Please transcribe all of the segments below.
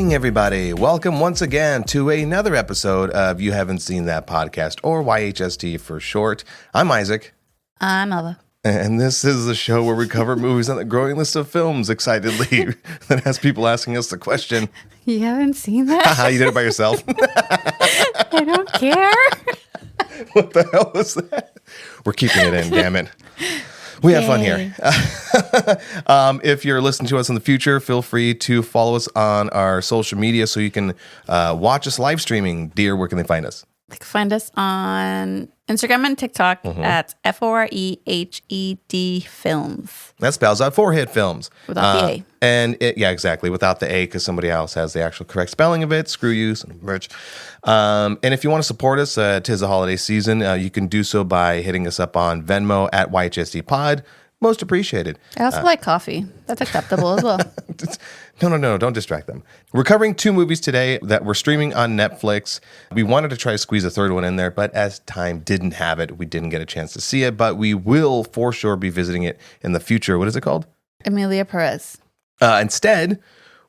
morning, everybody. Welcome once again to another episode of You Haven't Seen That Podcast, or YHST for short. I'm Isaac. I'm Ella. And this is the show where we cover movies on the growing list of films excitedly that has people asking us the question. You haven't seen that? You did it by yourself? I don't care. What the hell was that? We're keeping it in, damn it. We have fun here. If you're listening to us in the future, feel free to follow us on our social media so you can watch us live streaming. Dear, where can they find us? They can find us on Instagram and TikTok at FOREHED Films. That spells out Forehead Films. Without the A. And yeah, exactly. Without the A, because somebody else has the actual correct spelling of it. Screw you, some merch. And if you want to support us, 'tis the holiday season, you can do so by hitting us up on Venmo at YHSD Pod. Most appreciated. I also like coffee. That's acceptable as well. No, don't distract them. We're covering 2 movies today that we're streaming on Netflix. We wanted to try to squeeze a third one in there, but as time didn't have it, we didn't get a chance to see it, but we will for sure be visiting it in the future. What is it called? Emilia Perez. Instead,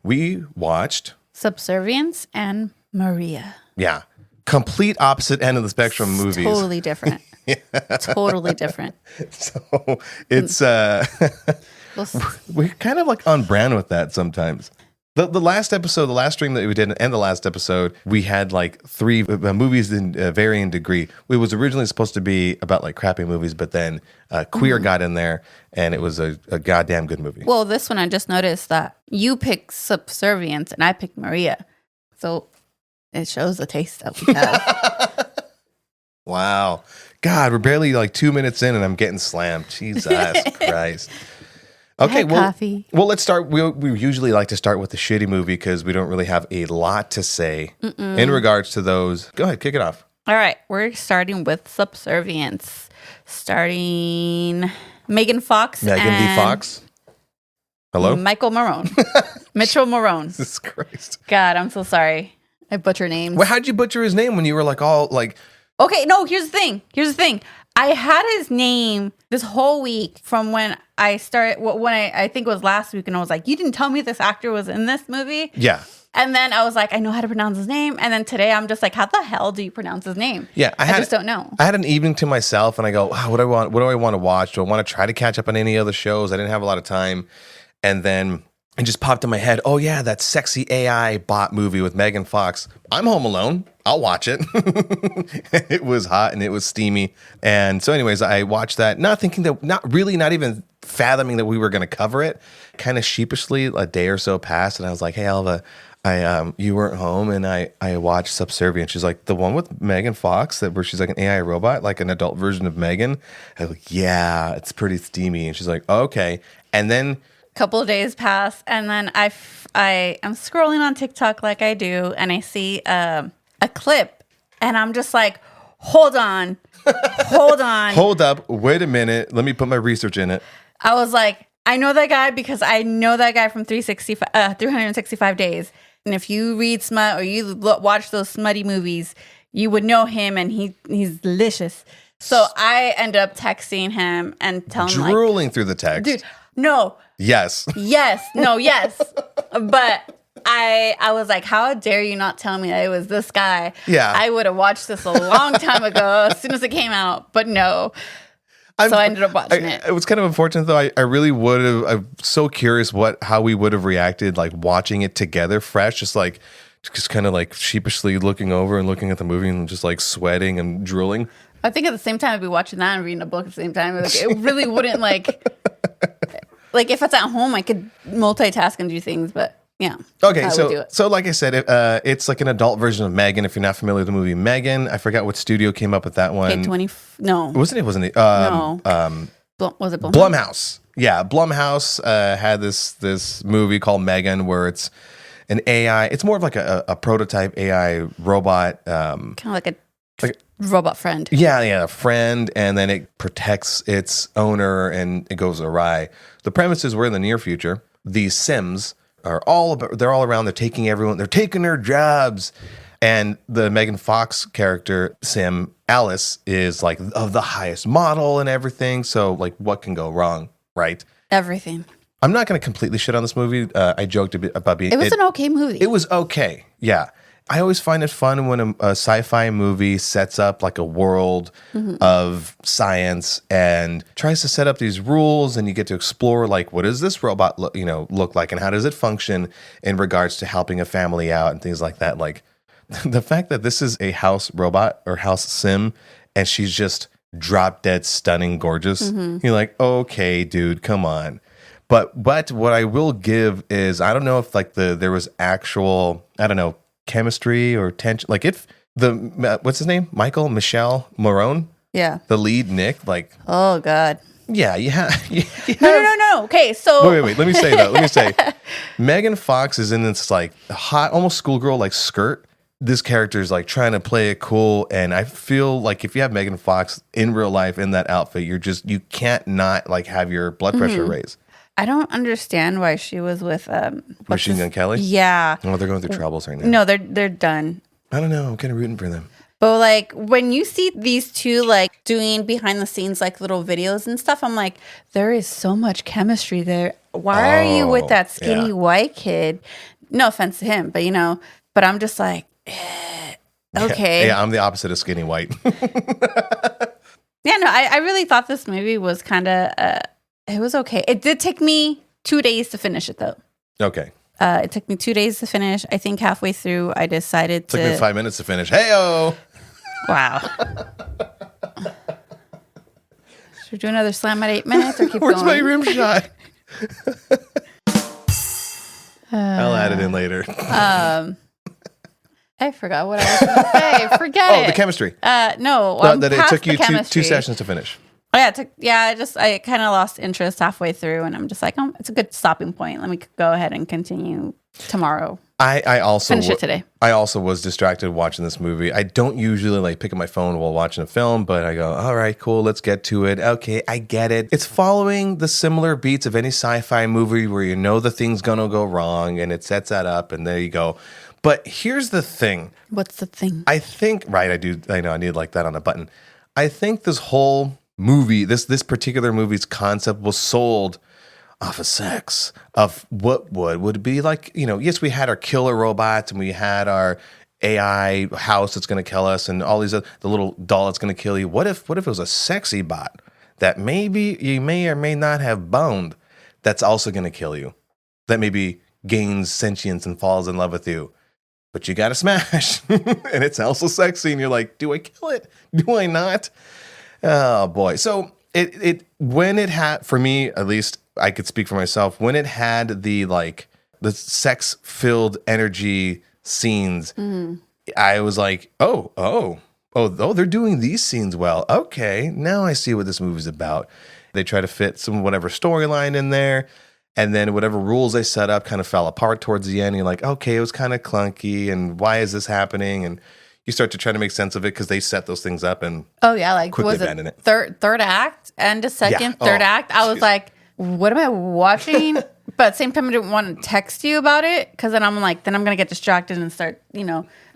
we watched... Subservience and Maria. Yeah. Complete opposite end of the spectrum movies. Totally different. Totally different. So it's we're kind of like on brand with that sometimes. The last episode, the last stream that we did, and the last episode, we had like 3 movies in varying degree. It was originally supposed to be about like crappy movies, but then Queer got in there, and it was a goddamn good movie. Well, this one I just noticed that you picked Subservience and I picked Maria, so it shows the taste that we have. Wow. God, we're barely like 2 minutes in and I'm getting slammed. Jesus Christ. Okay, coffee. Well, let's start. We usually like to start with the shitty movie because we don't really have a lot to say in regards to those. Go ahead, kick it off. All right, we're starting with Subservience. Starting Megan Fox Megan and V. Fox. Hello? Michael Marone. Mitchell Marone. Jesus Christ. God, I'm so sorry. I butcher names. Well, how'd you butcher his name when you were like all like... Okay, no, here's the thing. I had his name this whole week from when I started, when I think it was last week, and I was like, you didn't tell me this actor was in this movie? Yeah. And then I was like, I know how to pronounce his name. And then today I'm just like, how the hell do you pronounce his name? Yeah, I just don't know. I had an evening to myself, and I go, wow, what do I want to watch? Do I want to try to catch up on any other shows? I didn't have a lot of time. And then it just popped in my head, oh yeah, that sexy AI bot movie with Megan Fox. I'm home alone. I'll watch it. It was hot and it was steamy. And so anyways, I watched that, not even fathoming that we were going to cover it. Kind of sheepishly, a day or so passed, and I was like, hey, Alva, you weren't home, and I watched Subservience. She's like, the one with Megan Fox, where she's like an AI robot, like an adult version of Megan? I was like, yeah, it's pretty steamy. And she's like, okay. And then... Couple of days pass, and then I'm scrolling on TikTok like I do, and I see a clip, and I'm just like, hold on. Hold up, wait a minute, let me put my research in it. I was like, I know that guy because I know that guy from 365 days, and if you read smut or you watch those smutty movies, you would know him, and he's delicious. So I ended up texting him and telling him, drooling through the text. Dude, no. Yes. But I was like, how dare you not tell me that it was this guy? Yeah. I would have watched this a long time ago as soon as it came out, but no. So I ended up watching it. It was kind of unfortunate, though. I really would have. I'm so curious how we would have reacted, like watching it together, fresh, just kind of like sheepishly looking over and looking at the movie and just like sweating and drooling. I think at the same time I'd be watching that and reading a book at the same time. Like, it really wouldn't like if it's at home, I could multitask and do things, but yeah. Okay, so like I said, it's like an adult version of Megan. If you're not familiar with the movie Megan, I forgot what studio came up with that one. No. Wasn't it? No. Was it Blumhouse? Blumhouse. Yeah, Blumhouse had this movie called Megan, where it's an AI. It's more of like a prototype AI robot. Kind of like a robot friend. Yeah, a friend, and then it protects its owner, and it goes awry. The premise is we're in the near future. These Sims they're all around. They're taking their jobs. And the Megan Fox character, Sim, Alice, is like of the highest model and everything. So like, what can go wrong, right? Everything. I'm not going to completely shit on this movie. I joked a bit about being. It was an okay movie. It was okay. Yeah. I always find it fun when a sci-fi movie sets up like a world of science and tries to set up these rules, and you get to explore like, what does this robot look like, and how does it function in regards to helping a family out and things like that. Like the fact that this is a house robot or house sim, and she's just drop dead stunning gorgeous. You're like, okay, dude, come on. But what I will give is, I don't know if like there was actual, I don't know, chemistry or tension. Like if what's his name? Michelle Morone? Yeah. The lead, Nick, like. Oh, God. Yeah, No. Okay, so. Wait. Let me say. Megan Fox is in this like hot, almost schoolgirl like skirt. This character is like trying to play it cool. And I feel like if you have Megan Fox in real life in that outfit, you can't not like have your blood pressure raise. I don't understand why she was with Machine Gun Kelly? Yeah. Oh, they're going through troubles right now. No, they're done. I don't know. I'm kind of rooting for them. But like when you see these two like doing behind the scenes like little videos and stuff, I'm like, there is so much chemistry there. Why are you with that skinny white kid? No offense to him, but but I'm just like, okay. Yeah, I'm the opposite of skinny white. Yeah, no, I really thought this movie was kind of, it was okay. It did take me 2 days to finish it though. Okay. It took me 2 days to finish. I think halfway through, I decided Took me 5 minutes to finish. Hey-o! Wow. Should we do another slam at 8 minutes or keep Where's going? my rim shot? I'll add it in later. I forgot what I was going to say. Forget it. Oh, the chemistry. No, That it took you two sessions to finish. Oh, yeah, I kind of lost interest halfway through, and I'm just like, it's a good stopping point. Let me go ahead and continue tomorrow. I also finish it today. I also was distracted watching this movie. I don't usually like pick up my phone while watching a film, but I go, all right, cool, let's get to it. Okay, I get it. It's following the similar beats of any sci-fi movie where you know the thing's gonna go wrong, and it sets that up, and there you go. But here's the thing. What's the thing? I think, right, I know, I need like that on a button. I think this whole movie, this particular movie's concept was sold off of sex, of what would be like, yes, we had our killer robots and we had our AI house that's going to kill us and all these the little doll that's going to kill you. What if it was a sexy bot that maybe you may or may not have boned that's also going to kill you, that maybe gains sentience and falls in love with you, but you got to smash and it's also sexy and you're like, do I kill it? Do I not? Oh boy. So when it had, for me, at least I could speak for myself, when it had the sex filled energy scenes, I was like, oh, they're doing these scenes well. Okay. Now I see what this movie's about. They try to fit some whatever storyline in there. And then whatever rules they set up kind of fell apart towards the end. You're like, okay, it was kind of clunky. And why is this happening? And you start to try to make sense of it because they set those things up and quickly abandon it. Third act and a second, third act. I was like, what am I watching? But at the same time, I didn't want to text you about it because then I'm like, I'm going to get distracted and start,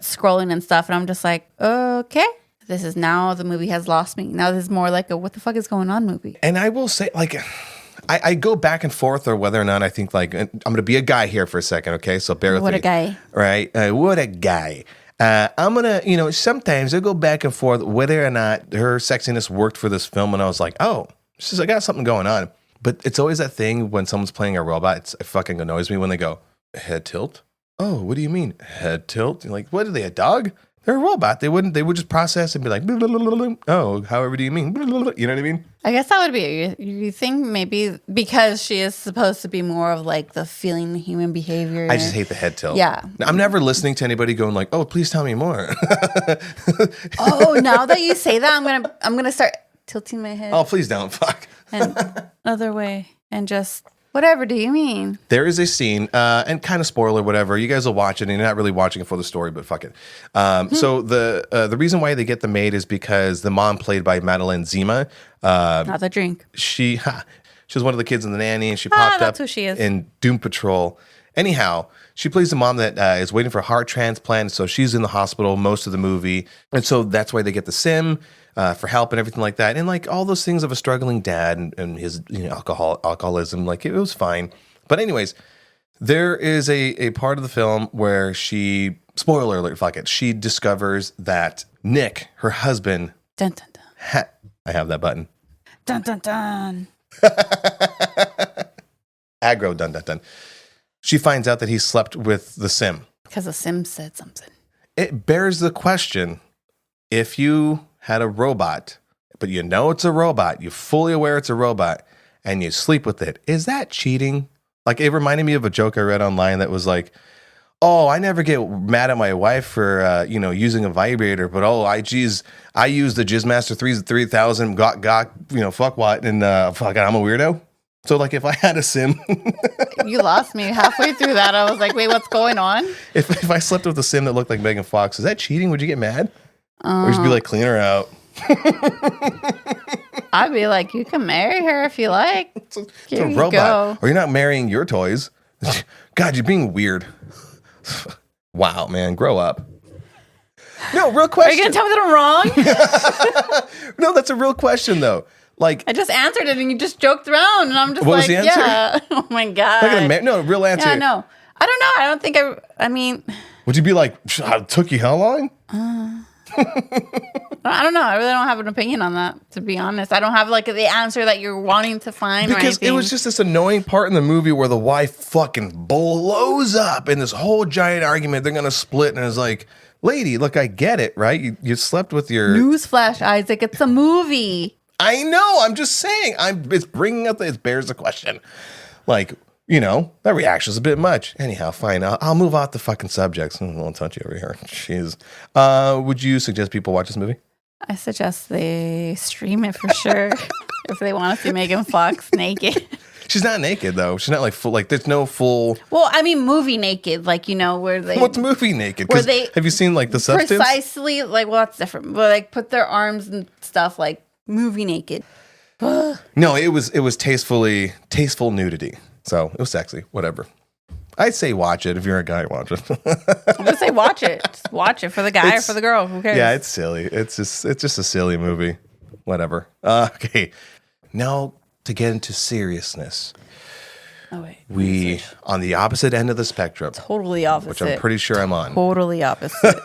scrolling and stuff. And I'm just like, okay, this is now the movie has lost me. Now this is more like a what the fuck is going on movie. And I will say, I go back and forth or whether or not I think I'm going to be a guy here for a second, okay? So bear with me. What a guy. Right? What a guy. I'm going to, sometimes I go back and forth whether or not her sexiness worked for this film. And I was like, oh, I got something going on. But it's always that thing when someone's playing a robot, it fucking annoys me when they go, head tilt? Oh, what do you mean, head tilt? You're like, what are they, a dog? They're a robot. They would just process and be like, oh, however do you mean? You know what I mean? I guess that would be, you think maybe because she is supposed to be more of like the feeling the human behavior. I just hate the head tilt. Yeah. I'm never listening to anybody going like, oh, please tell me more. Oh, now that you say that, I'm gonna start tilting my head. Oh, please don't. Fuck. And other way. And just, whatever do you mean? There is a scene, and kind of spoiler, whatever. You guys will watch it, and you're not really watching it for the story, but fuck it. So the reason why they get the maid is because the mom, played by Madeline Zima, not the drink. She was one of the kids in The Nanny, and she popped that's up who she is. in Doom Patrol. Anyhow, she plays a mom that is waiting for a heart transplant, so she's in the hospital most of the movie, and so that's why they get the sim for help and everything like that, and like all those things of a struggling dad and his alcoholism. Like it was fine, but anyways, there is a part of the film where she, spoiler alert, fuck it, she discovers that Nick, her husband, Dun, dun, dun. I have that button. Dun, dun, dun. Aggro, dun, dun, dun. She finds out that he slept with the sim. Because the sim said something. It bears the question, if you had a robot, but you know it's a robot, you're fully aware it's a robot, and you sleep with it, is that cheating? Like, it reminded me of a joke I read online that was like, oh, I never get mad at my wife for, using a vibrator, but I use the Jizzmaster 3000, fuck what, and fuck, I'm a weirdo. So, like, if I had a sim... You lost me halfway through that. I was like, wait, what's going on? If I slept with a sim that looked like Megan Fox, is that cheating? Would you get mad? Or just be like, clean her out? I'd be like, you can marry her if you like. It's a robot. Go. Or you're not marrying your toys. God, you're being weird. Wow, man, grow up. No, real question. Are you going to tell me that I'm wrong? No, that's a real question, though. Like, I just answered it and you just joked around and I'm just what like, was the answer? Yeah. Oh my God. No, real answer. Yeah, no. I don't know. I don't think I mean. Would you be like, it took you how long? I don't know. I really don't have an opinion on that, to be honest. I don't have like the answer that you're wanting to find because or anything. It was just this annoying part in the movie where the wife fucking blows up in this whole giant argument. They're going to split. And it's like, lady, look, I get it, right? You slept with your... Newsflash, Isaac. It's a movie. I know. I'm just saying. It's bringing up it bears the question. Like, that reaction's a bit much. Anyhow, fine. I'll move off the fucking subjects. I won't touch you over here. Jeez. Would you suggest people watch this movie? I suggest they stream it for sure. If they want to see Megan Fox naked. She's not naked though. She's not like full. Like there's no full. Well, I mean, movie naked. Like where they. What's movie naked? Where they have you seen like the substance? Precisely. Like that's different. But like put their arms and stuff like movie naked. No, it was tasteful nudity. So it was sexy. Whatever. I'd say watch it. If you're a guy, watch it. I'm just say watch it. Just watch it for the guy or for the girl. Who cares? Yeah, it's silly. It's just a silly movie. Whatever. Okay. Now to get into seriousness. Oh wait. We on the opposite end of the spectrum. Totally opposite. Which I'm pretty sure I'm on. Totally opposite.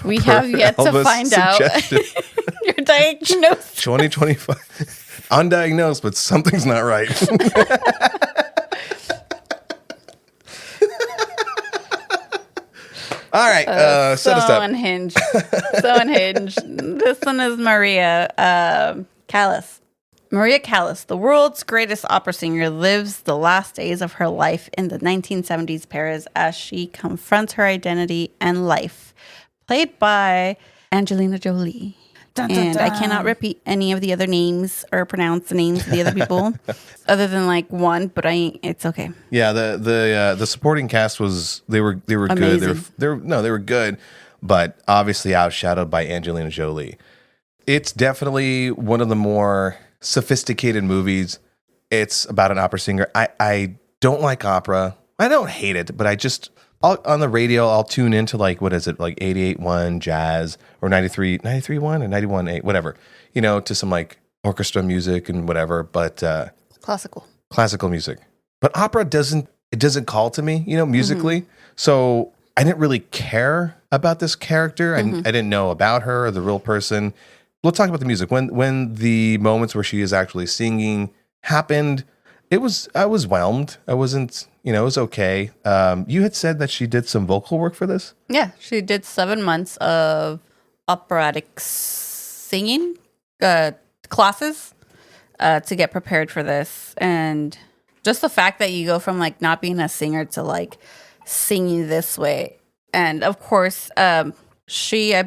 we have yet to find out your diagnosis. 2025. Undiagnosed, but something's not right. All right, set us up. Unhinged. So unhinged. This one is Maria Callas. Maria Callas, the world's greatest opera singer, lives the last days of her life in the 1970s Paris as she confronts her identity and life. Played by Angelina Jolie. Dun, dun, and dun. I cannot repeat any of the other names or pronounce the names of the other people, other than like one. But it's okay. Yeah, the supporting cast they were amazing. Good. They were good, but obviously outshadowed by Angelina Jolie. It's definitely one of the more sophisticated movies. It's about an opera singer. I don't like opera. I don't hate it, but on the radio, I'll tune into like, what is it, like 88.1 jazz or 93.1 or 91.8, whatever, to some like orchestra music and whatever, but classical music. But opera doesn't call to me, musically. Mm-hmm. So I didn't really care about this character. Mm-hmm. I didn't know about her or the real person. We'll talk about the music. When the moments where she is actually singing happened, I was whelmed. I wasn't, it was okay. You had said that she did some vocal work for this? Yeah, she did 7 months of operatic singing classes to get prepared for this. And just the fact that you go from like not being a singer to like singing this way. And of course, I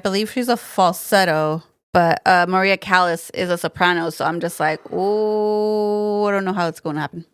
believe she's a falsetto. But Maria Callas is a soprano, so I'm just like, oh, I don't know how it's going to happen.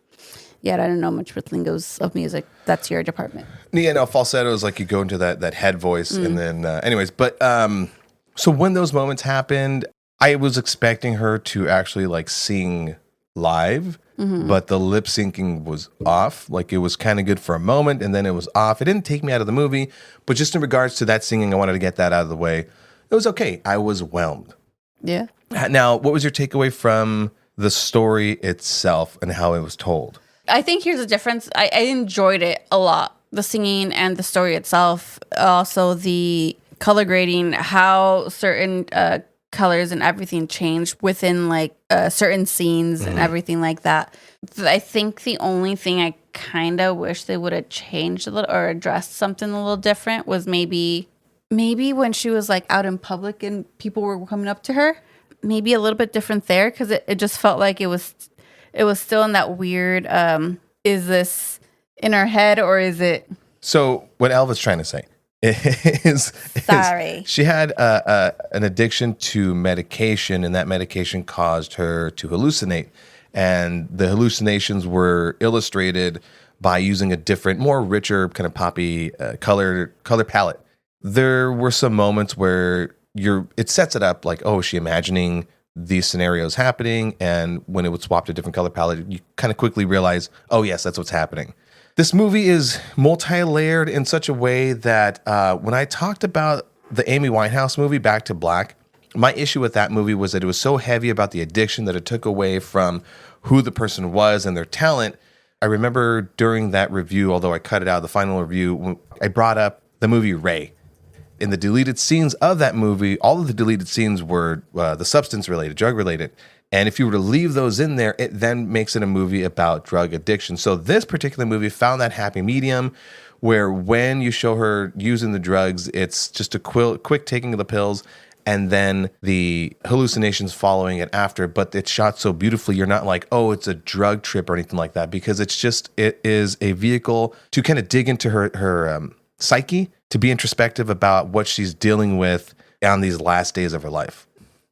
Yet I don't know much with lingos of music. That's your department. Yeah, no, falsetto is like you go into that head voice, and then, anyways. But so when those moments happened, I was expecting her to actually like sing live, but the lip syncing was off. Like it was kind of good for a moment and then it was off. It didn't take me out of the movie, but just in regards to that singing, I wanted to get that out of the way. It was okay. I was whelmed. Yeah. Now, what was your takeaway from the story itself and how it was told? I think here's the difference. I enjoyed it a lot. The singing and the story itself. Also, the color grading, how certain colors and everything changed within like certain scenes and everything like that. I think the only thing I kind of wish they would have changed a little or addressed something a little different was maybe when she was like out in public and people were coming up to her, maybe a little bit different there, because it just felt like it was still in that weird, is this in her head or is it? So what Elva's trying to say is she had an addiction to medication, and that medication caused her to hallucinate. And the hallucinations were illustrated by using a different, more richer kind of poppy color palette. There were some moments where it sets it up like, oh, is she imagining these scenarios happening? And when it would swap to a different color palette, you kind of quickly realize, oh, yes, that's what's happening. This movie is multi-layered in such a way that when I talked about the Amy Winehouse movie, Back to Black, my issue with that movie was that it was so heavy about the addiction that it took away from who the person was and their talent. I remember during that review, although I cut it out, the final review, I brought up the movie Ray. In the deleted scenes of that movie, all of the deleted scenes were the substance related, drug related. And if you were to leave those in there, it then makes it a movie about drug addiction. So this particular movie found that happy medium where when you show her using the drugs, it's just a quick taking of the pills and then the hallucinations following it after. But it's shot so beautifully, you're not like, oh, it's a drug trip or anything like that, because it is a vehicle to kind of dig into her psyche, to be introspective about what she's dealing with on these last days of her life.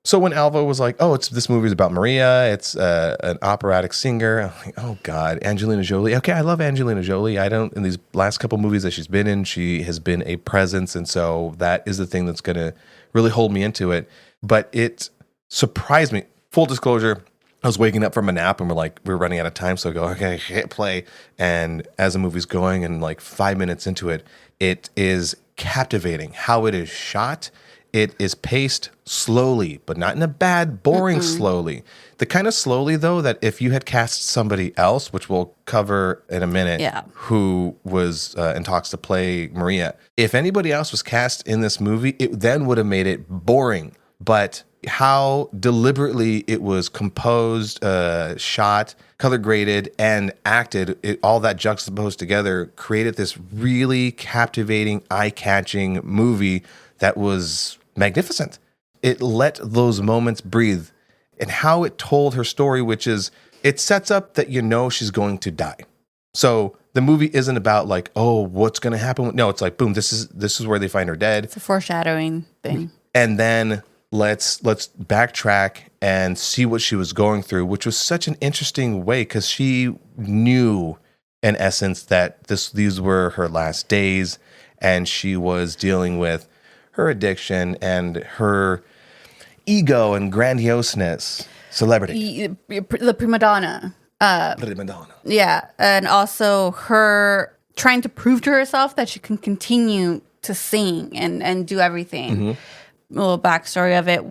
So when Alva was like, oh, this movie is about Maria, it's an operatic singer, I'm like, oh God, Angelina Jolie. Okay, I love Angelina Jolie. In these last couple movies that she's been in, she has been a presence. And so that is the thing that's going to really hold me into it. But it surprised me. Full disclosure, I was waking up from a nap and we're running out of time. So I go, okay, hit play. And as the movie's going and like 5 minutes into it, it is captivating how it is shot. It is paced slowly, but not in a bad, boring slowly. The kind of slowly, though, that if you had cast somebody else, which we'll cover in a minute, who was in talks to play Maria, if anybody else was cast in this movie, it then would have made it boring. But how deliberately it was composed, shot, color graded, and acted, all that juxtaposed together created this really captivating, eye-catching movie that was magnificent. It let those moments breathe. And how it told her story, which is, it sets up that she's going to die. So the movie isn't about like, oh, what's going to happen? No, it's like, boom, this is where they find her dead. It's a foreshadowing thing. And then let's backtrack and see what she was going through, which was such an interesting way because she knew, in essence, that these were her last days, and she was dealing with her addiction and her ego and grandioseness, celebrity. The prima donna. Yeah. And also her trying to prove to herself that she can continue to sing and do everything. A little backstory of it.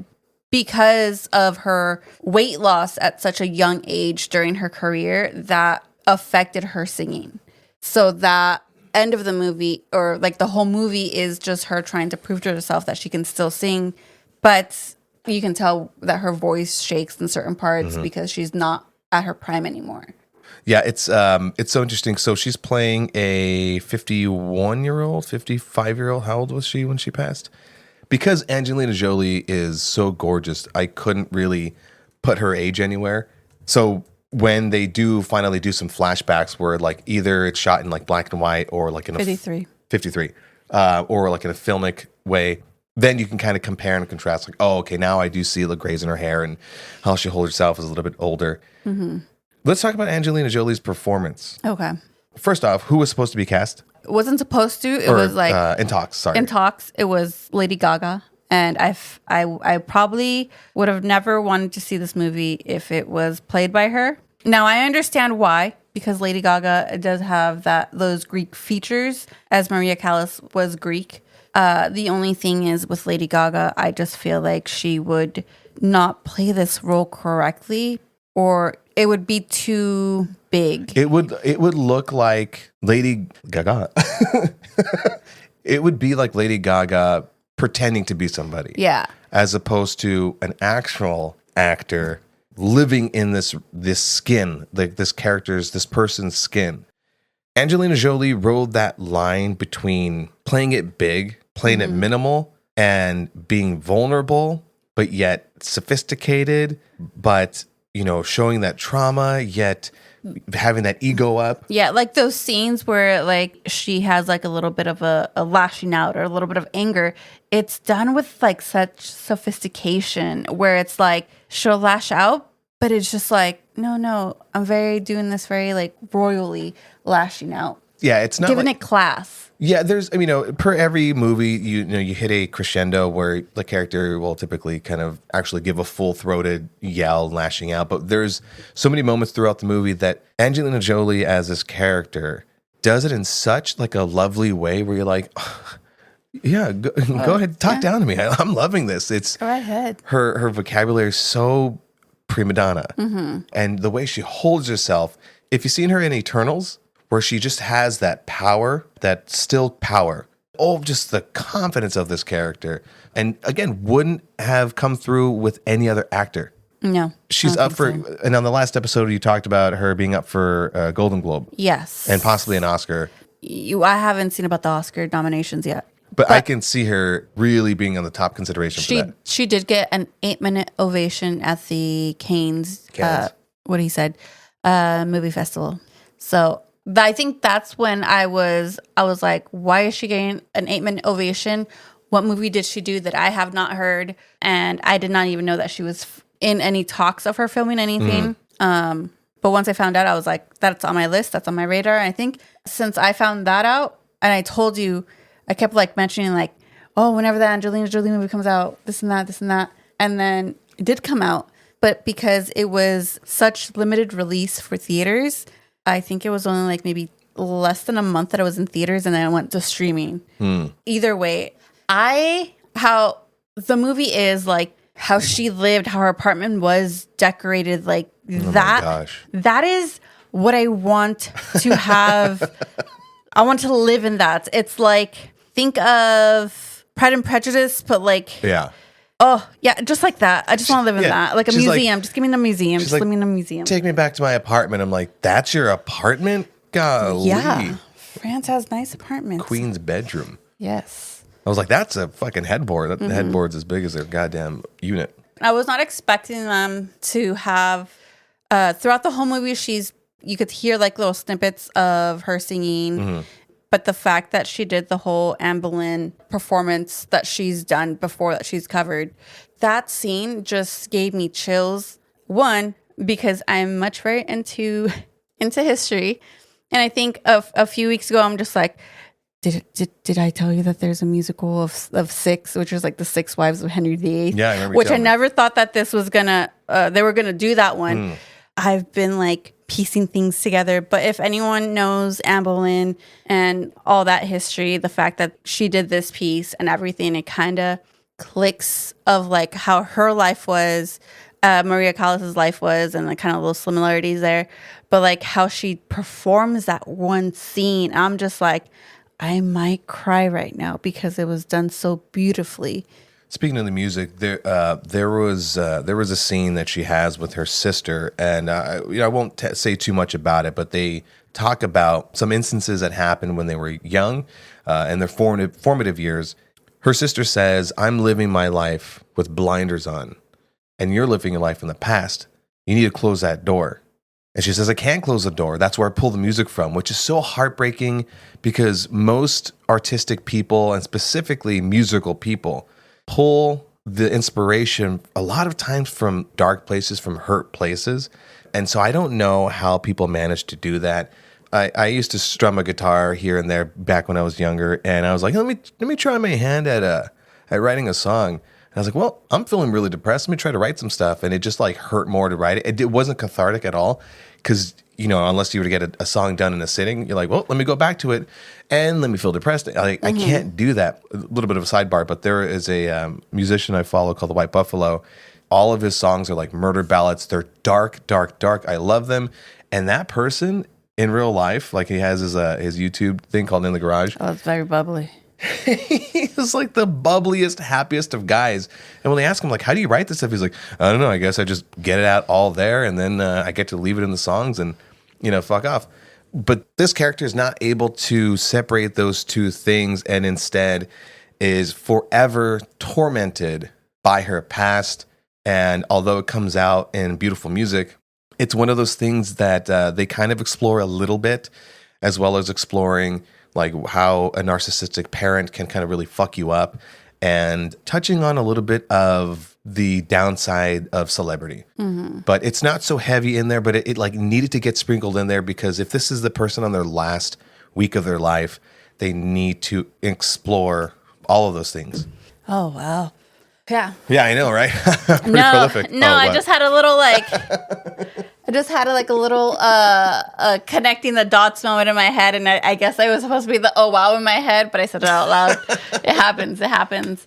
Because of her weight loss at such a young age during her career, that affected her singing. So that end of the movie, or like the whole movie, is just her trying to prove to herself that she can still sing, but you can tell that her voice shakes in certain parts because she's not at her prime anymore. Yeah, it's so interesting. So she's playing a 51-year-old, 55-year-old. How old was she when she passed? Because Angelina Jolie is so gorgeous, I couldn't really put her age anywhere. So when they do finally do some flashbacks where like either it's shot in like black and white or like in 53, or like in a filmic way, then you can kind of compare and contrast. Like, oh, okay, now I do see the grays in her hair and how she holds herself as a little bit older. Let's talk about Angelina Jolie's performance. Okay. First off, who was supposed to be cast? It wasn't supposed to. It was like in talks. Sorry, in talks. It was Lady Gaga. And I probably would have never wanted to see this movie if it was played by her. Now I understand why, because Lady Gaga does have those Greek features, as Maria Callas was Greek. The only thing is with Lady Gaga, I just feel like she would not play this role correctly, or it would be too big. It would look like Lady Gaga. It would be like Lady Gaga pretending to be somebody. Yeah. As opposed to an actual actor living in this skin, like this person's skin. Angelina Jolie rode that line between playing it big, playing it minimal, and being vulnerable, but yet sophisticated, but, showing that trauma, yet having that ego up. Yeah, like those scenes where like she has like a little bit of a lashing out or a little bit of anger. It's done with like such sophistication where it's like she'll lash out, but it's just like, no, I'm doing this very like royally lashing out. Yeah, it's not giving it class. Yeah, there's, per every movie, you hit a crescendo where the character will typically kind of actually give a full-throated yell, lashing out. But there's so many moments throughout the movie that Angelina Jolie as this character does it in such like a lovely way where you're like, oh, yeah, go ahead, talk down to me. I'm loving this. It's go ahead. Her vocabulary is so prima donna, and the way she holds herself. If you've seen her in Eternals, where she just has that power, that still power. Oh, just the confidence of this character. And again, wouldn't have come through with any other actor. No. She's up for, and on the last episode, you talked about her being up for a Golden Globe. Yes. And possibly an Oscar. I haven't seen about the Oscar nominations yet. But I can see her really being on the top consideration for that. She did get an 8-minute ovation at the Cannes. What he said, movie festival. So I think that's when I was like, why is she getting an 8-minute ovation? What movie did she do that I have not heard? And I did not even know that she was in any talks of her filming anything. But once I found out, I was like, that's on my list. That's on my radar. And I think since I found that out, and I told you, I kept like mentioning like, oh, whenever that Angelina Jolie movie comes out, this and that, this and that. And then it did come out. But because it was such limited release for theaters, I think it was only like maybe less than a month that I was in theaters, and then I went to streaming. Either way, how the movie is, like how she lived, how her apartment was decorated, like that. My gosh. That is what I want to have. I want to live in that. It's like, think of Pride and Prejudice, but like, yeah. Oh, yeah, just like that. I just want to live in that. Like a museum. Just give me a museum. Just let me in a museum. Take me back to my apartment. I'm like, that's your apartment? Golly. Yeah. France has nice apartments. Queen's bedroom. Yes. I was like, that's a fucking headboard. The headboard's as big as their goddamn unit. I was not expecting them to have, throughout the whole movie, you could hear like little snippets of her singing. But the fact that she did the whole Anne Boleyn performance that she's done before, that she's covered, that scene just gave me chills. One, because I'm much very into history. And I think a few weeks ago, I'm just like, did I tell you that there's a musical of Six, which is like the Six Wives of Henry VIII? Yeah, I remember. Which I never thought that this was they were gonna do that one. I've been like piecing things together. But if anyone knows Anne Boleyn and all that history, the fact that she did this piece and everything, it kind of clicks of like how her life was, Maria Callas's life was, and like kind of little similarities there. But like how she performs that one scene, I'm just like, I might cry right now because it was done so beautifully. Speaking of the music, there was a scene that she has with her sister, and I won't say too much about it, but they talk about some instances that happened when they were young, and their formative years. Her sister says, "I'm living my life with blinders on, and you're living your life in the past. You need to close that door." And she says, "I can't close the door." That's where I pull the music from, which is so heartbreaking because most artistic people, and specifically musical people, pull the inspiration a lot of times from dark places, from hurt places. And so I don't know how people manage to do that. I used to strum a guitar here and there back when I was younger, and I was like, let me try my hand at writing a song. And I was like, well, I'm feeling really depressed. Let me try to write some stuff. And it just like hurt more to write it. It wasn't cathartic at all. because, you know, unless you were to get a song done in a sitting, you're like, well, let me go back to it and let me feel depressed. I can't do that. A little bit of a sidebar, but there is a musician I follow called the White Buffalo. All of his songs are like murder ballads. They're dark, dark, dark. I love them. And that person in real life, like he has his YouTube thing called In the Garage. Oh, it's very bubbly. He's like the bubbliest, happiest of guys. And when they ask him, like, how do you write this stuff? He's like, I don't know. I guess I just get it out all there, and then I get to leave it in the songs and, you know, fuck off. But this character is not able to separate those two things, and instead is forever tormented by her past. And although it comes out in beautiful music, it's one of those things that they kind of explore a little bit, as well as exploring like how a narcissistic parent can kind of really fuck you up, and touching on a little bit of the downside of celebrity. But it's not so heavy in there, but it like needed to get sprinkled in there, because if this is the person on their last week of their life, they need to explore all of those things. Oh, wow. Yeah. Yeah, I know, right? Pretty No, prolific. no, I just had a little like, connecting the dots moment in my head, and I guess I was supposed to be the oh wow in my head, but I said it out loud. It happens.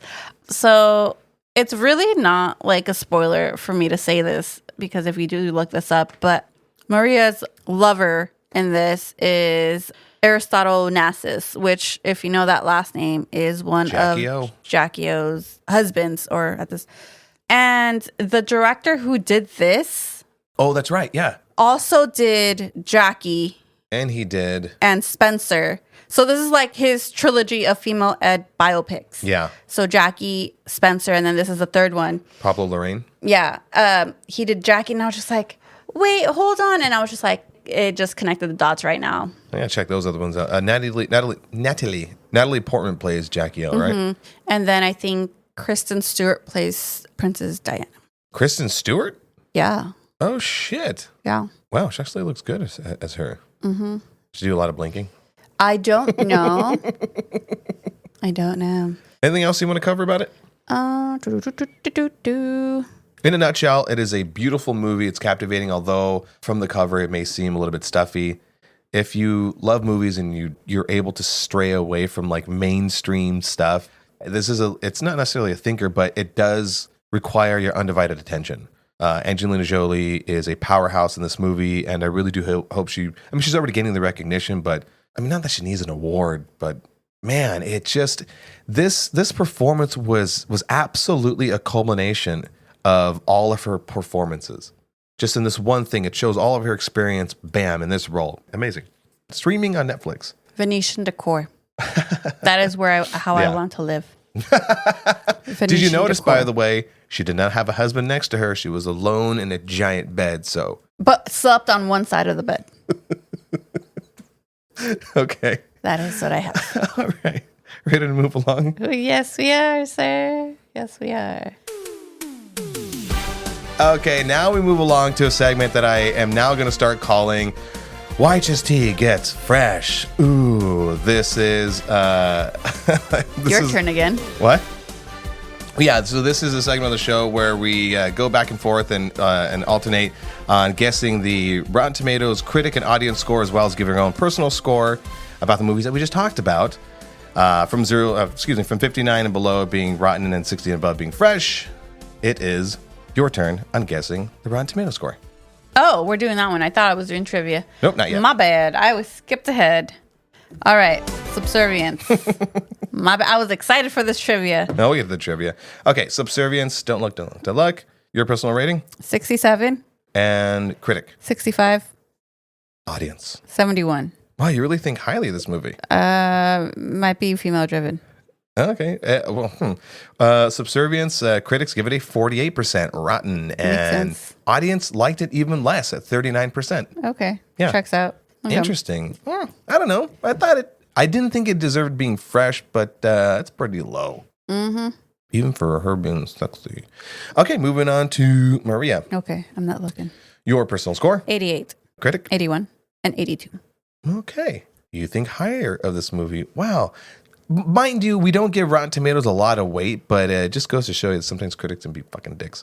So it's really not like a spoiler for me to say this, because if you do look this up, but Maria's lover in this is Aristotle Onassis, which, if you know that last name, is one of Jackie O's husbands, or at this. And the director who did this, oh, that's right, yeah, also did Jackie, and he did, and Spencer. So this is like his trilogy of female ed biopics. Yeah. So Jackie, Spencer, and then this is the third one. Pablo Larraín. Yeah. He did Jackie, and I was just like, wait, hold on. And I was just like, it just connected the dots right now. I gotta check those other ones out. Natalie Portman plays Jackie O, right? And then I think Kristen Stewart plays Princess Diana. Kristen Stewart? Yeah. Oh shit! Yeah. Wow, she actually looks good as her. She do a lot of blinking. I don't know. Anything else you want to cover about it? In a nutshell, it is a beautiful movie. It's captivating, although from the cover it may seem a little bit stuffy. If you love movies and you're able to stray away from like mainstream stuff, it's not necessarily a thinker, but it does require your undivided attention. Angelina Jolie is a powerhouse in this movie, and I really do hope she's already gaining the recognition, but I mean, not that she needs an award, but man, it just, this performance was absolutely a culmination of all of her performances. Just in this one thing, it shows all of her experience, bam, in this role. Amazing. Streaming on Netflix. Venetian decor. That is where I want to live. Did you notice, by the way, she did not have a husband next to her. She was alone in a giant bed, so. But slept on one side of the bed. Okay. That is what I have. All right. Ready to move along? Yes, we are, sir. Yes, we are. Okay, now we move along to a segment that I am now going to start calling YHST Gets Fresh. Ooh, this is... Your turn again. What? Yeah, so this is a segment of the show where we go back and forth and alternate on guessing the Rotten Tomatoes critic and audience score, as well as giving our own personal score about the movies that we just talked about. From 59 and below being rotten, and 60 and above being fresh. It is your turn on guessing the Rotten Tomatoes score. Oh, we're doing that one. I thought I was doing trivia. Nope, not yet. My bad. I was skipped ahead. All right, Subservience. My bad. I was excited for this trivia. No, we get the trivia. Okay, Subservience. Don't look. Your personal rating? 67. And critic? 65. Audience? 71. Wow, you really think highly of this movie. Might be female driven. Okay. Subservience, critics give it a 48% rotten, and audience liked it even less at 39%. Okay. Yeah. Checks out. Okay. Interesting. I don't know. I didn't think it deserved being fresh, but it's pretty low. Mm-hmm. Even for her being sexy. Okay, moving on to Maria. Okay, I'm not looking. Your personal score? 88. Critic? 81. And 82. Okay. You think higher of this movie. Wow. Mind you, we don't give Rotten Tomatoes a lot of weight, but it just goes to show you that sometimes critics can be fucking dicks.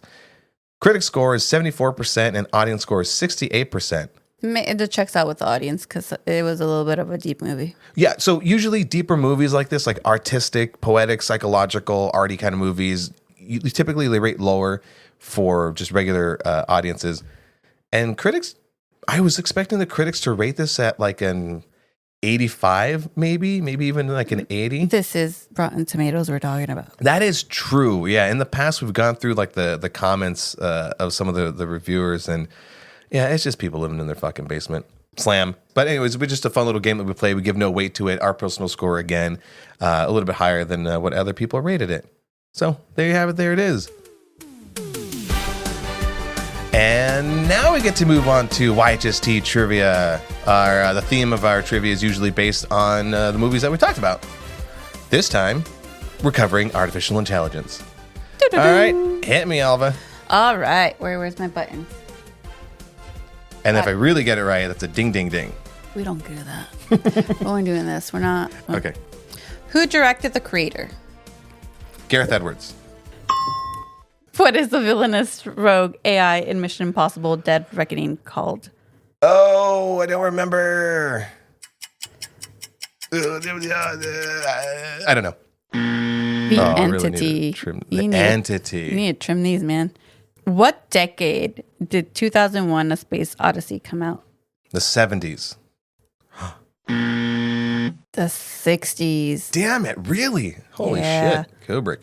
Critic score is 74% and audience score is 68%. It checks out with the audience because it was a little bit of a deep movie. Yeah, so usually deeper movies like this, like artistic, poetic, psychological, arty kind of movies, typically they rate lower for just regular audiences. And critics, I was expecting the critics to rate this at like an 85, maybe even like an 80. This is Rotten Tomatoes we're talking about. That is true. Yeah, in the past we've gone through like the comments of some of the reviewers, and yeah, it's just people living in their fucking basement. Slam. But anyways, it's just a fun little game that we play. We give no weight to it. Our personal score, again, a little bit higher than what other people rated it. So there you have it. There it is. And now we get to move on to YHST trivia. The theme of our trivia is usually based on the movies that we talked about. This time, we're covering artificial intelligence. Doo-doo-doo. All right, hit me, Alva. All right. Where's my button? And if I really get it right, that's a ding, ding, ding. We don't do that. We're only doing this. We're not. Okay. Who directed The Creator? Gareth Edwards. What is the villainous rogue AI in Mission Impossible Dead Reckoning called? Oh, I don't remember. I don't know. The Entity. Entity. You need to trim these, man. What decade did 2001 A Space Odyssey come out? The 70s. The 60s. Damn it, really? Holy Yeah. shit. Kubrick.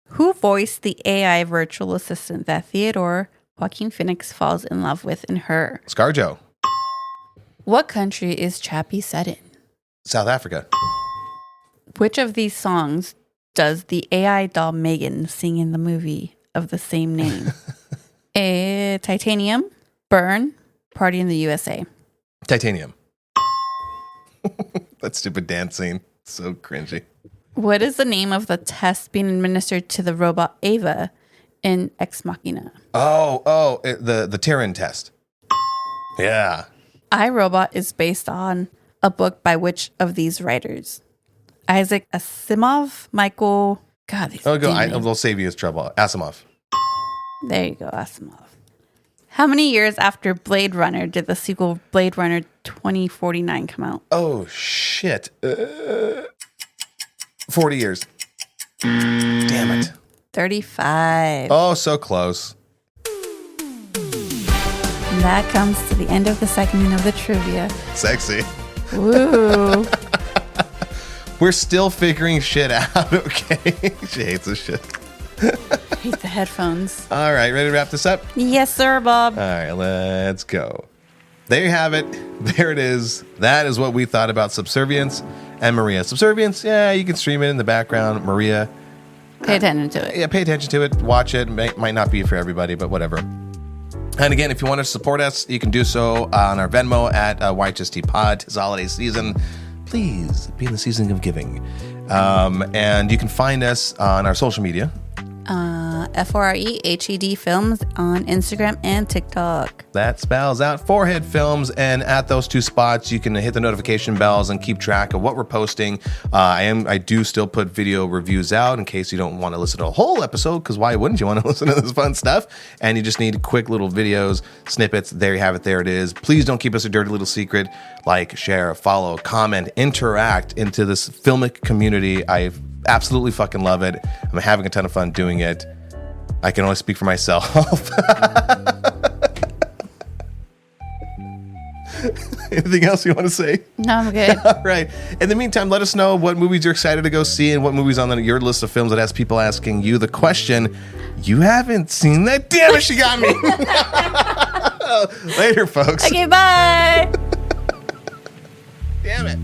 Who voiced the AI virtual assistant that Theodore Joaquin Phoenix falls in love with in Her? ScarJo. What country is Chappie set in? South Africa. Which of these songs does the AI doll Megan sing in the movie of the same name? A. Titanium, Burn, Party in the USA. Titanium. That stupid dance scene. So cringy. What is the name of the test being administered to the robot Ava in Ex Machina? The Turing test. Yeah. iRobot is based on a book by which of these writers? Isaac Asimov, Michael. God, these We'll save you his trouble. Asimov. There you go, Asimov. How many years after Blade Runner did the sequel Blade Runner 2049 come out? Oh, shit. 40 years. Damn it. 35. Oh, so close. And that comes to the end of the segment of the trivia. Sexy. Woo. We're still figuring shit out, okay? She hates this shit. I hate the headphones. All right, ready to wrap this up? Yes, sir, Bob. All right, let's go. There you have it. There it is. That is what we thought about Subservience and Maria. Subservience, yeah, you can stream it in the background. Maria, Pay attention to it. yeah, pay attention to it. Watch it. Might not be for everybody, but whatever. And again, if you want to support us, you can do so on our Venmo at YHST Pod. It's holiday season. Please be in the season of giving. And you can find us on our social media. FOREHED Films on Instagram and TikTok. That spells out Forehead Films, and at those two spots you can hit the notification bells and keep track of what we're posting. I do still put video reviews out in case you don't want to listen to a whole episode, because why wouldn't you want to listen to this fun stuff? And you just need quick little videos, snippets. There you have it. There it is. Please don't keep us a dirty little secret. Like, share, follow, comment, interact into this filmic community. I absolutely fucking love it. I'm having a ton of fun doing it. I can only speak for myself. Anything else you want to say? No, I'm good. All right. In the meantime, let us know what movies you're excited to go see and what movies on your list of films that has people asking you the question, you haven't seen that? Damn it, she got me. Later, folks. Okay, bye. Damn it.